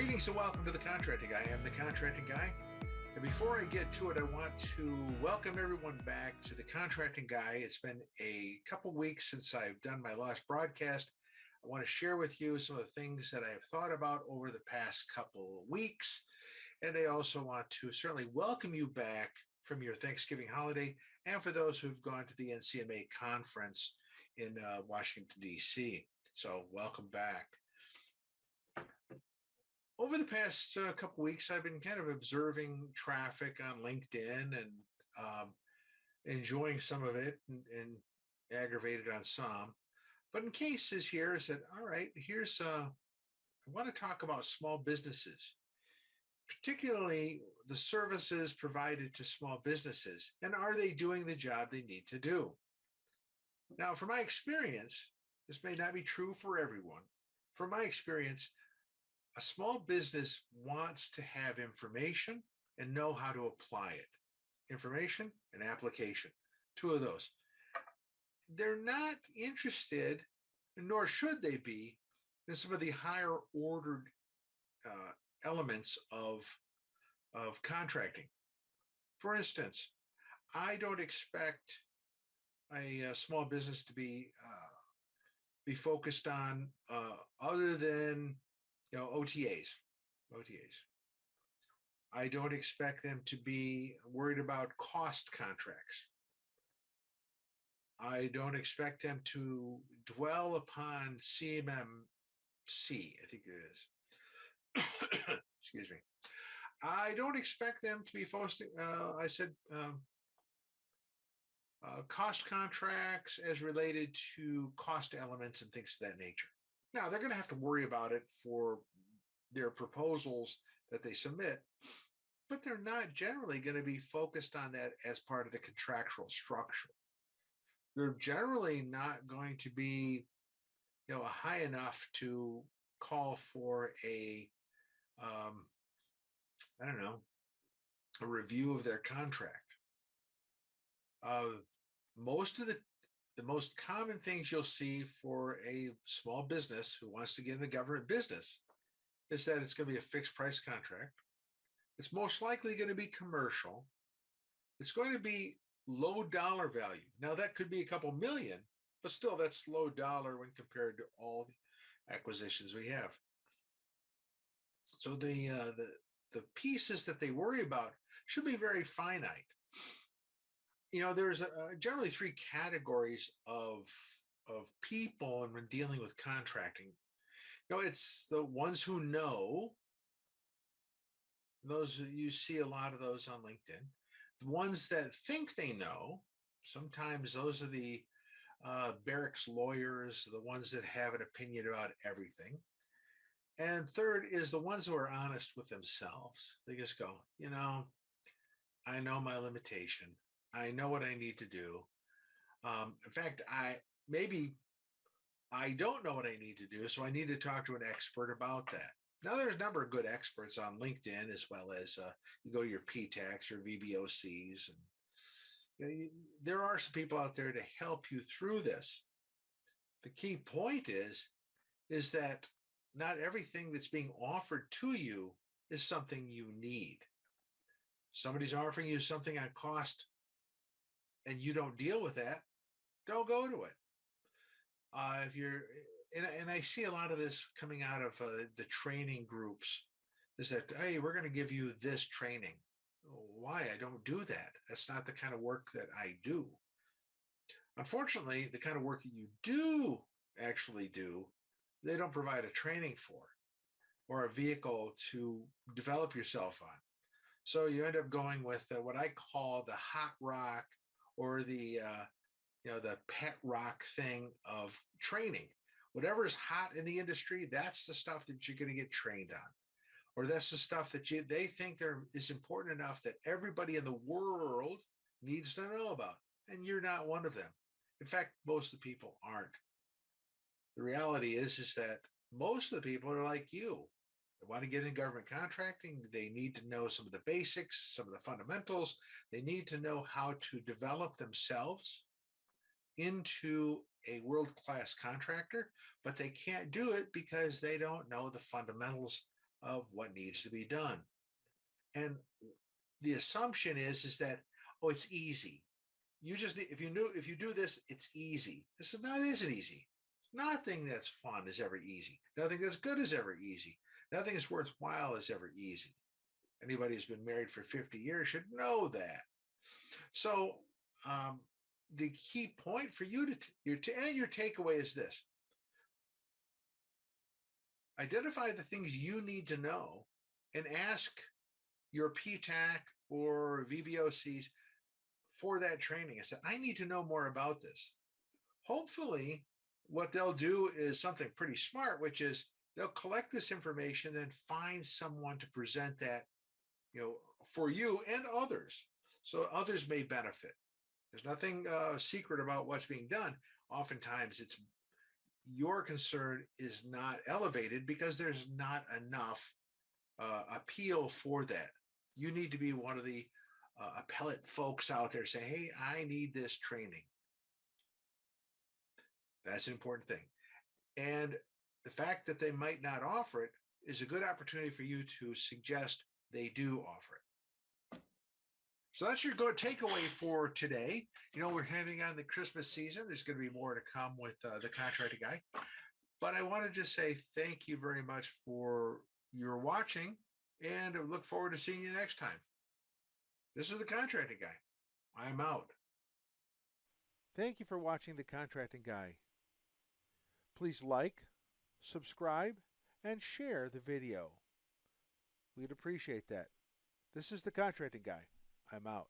Greetings and welcome to The Contracting Guy. I'm The Contracting Guy. And before I get to it, I want to welcome everyone back to The Contracting Guy. It's been a couple weeks since I've done my last broadcast. I want to share with you some of the things that I have thought about over the past couple of weeks. And I also want to certainly welcome you back from your Thanksgiving holiday, and for those who've gone to the NCMA conference in Washington, D.C. So welcome back. Over the past couple weeks, I've been kind of observing traffic on LinkedIn and enjoying some of it and aggravated on some. But in cases here, I said, all right, I want to talk about small businesses, particularly the services provided to small businesses. And are they doing the job they need to do? Now, from my experience, this may not be true for everyone. From my experience, a small business wants to have information and know how to apply it. Information and application, two of those. They're not interested, nor should they be, in some of the higher ordered elements of contracting. For instance, I don't expect a small business to be focused on other than OTAs. I don't expect them to be worried about cost contracts. I don't expect them to dwell upon CMMC, I think it is. Excuse me. I don't expect them to be focused, cost contracts as related to cost elements and things of that nature. Now, they're going to have to worry about it for their proposals that they submit, but they're not generally going to be focused on that as part of the contractual structure. They're generally not going to be, high enough to call for a review of their contract. Most of the most common things you'll see for a small business who wants to get into government business is that it's going to be a fixed price contract. It's most likely going to be commercial. It's going to be low dollar value. Now, that could be a couple million, but still that's low dollar when compared to all the acquisitions we have. So the pieces that they worry about should be very finite. There's generally three categories of people when dealing with contracting. It's the ones who know. Those, you see a lot of those on LinkedIn. The ones that think they know. Sometimes those are the barracks lawyers, the ones that have an opinion about everything. And third is the ones who are honest with themselves. They just go, I know my limitation. I know what I need to do. In fact, I don't know what I need to do, so I need to talk to an expert about that. Now, there's a number of good experts on LinkedIn, as well as you go to your PTACs or VBOCs, and there are some people out there to help you through this. The key point is that not everything that's being offered to you is something you need. Somebody's offering you something on cost, and you don't deal with that, don't go to it. If you're, and I see a lot of this coming out of the training groups, is that, hey, we're going to give you this training. Why? I don't do that. That's not the kind of work that I do. Unfortunately, the kind of work that you do actually do, they don't provide a training for or a vehicle to develop yourself on. So you end up going with what I call the hot rock, or the pet rock thing of training. Whatever is hot in the industry, that's the stuff that you're going to get trained on, or that's the stuff that they think is important enough that everybody in the world needs to know about, and you're not one of them. In fact, most of the people aren't. The reality is that most of the people are like you. They want to get in government contracting. They need to know some of the basics, some of the fundamentals. They need to know how to develop themselves into a world-class contractor, but they can't do it because they don't know the fundamentals of what needs to be done. And the assumption is that, oh, it's easy. You just if you do this, it's easy. This is not it isn't easy. Nothing that's fun is ever easy. Nothing that's good is ever easy. Nothing that's worthwhile is ever easy. Anybody who's been married for 50 years should know that. So um, the key point for you and your takeaway is this: identify the things you need to know and ask your PTAC or VBOCs for that training. I said, I need to know more about this. Hopefully, what they'll do is something pretty smart, which is they'll collect this information and find someone to present that, for you and others, so others may benefit. There's nothing secret about what's being done. Oftentimes, it's your concern is not elevated because there's not enough appeal for that. You need to be one of the appellate folks out there saying, hey, I need this training. That's an important thing. And the fact that they might not offer it is a good opportunity for you to suggest they do offer it. So that's your good takeaway for today. We're heading on the Christmas season. There's going to be more to come with the contracting guy. But I want to just say thank you very much for your watching, and I look forward to seeing you next time. This is the contracting guy. I'm out. Thank you for watching The Contracting Guy. Please like, subscribe, and share the video. We'd appreciate that. This is The Contracting Guy. I'm out.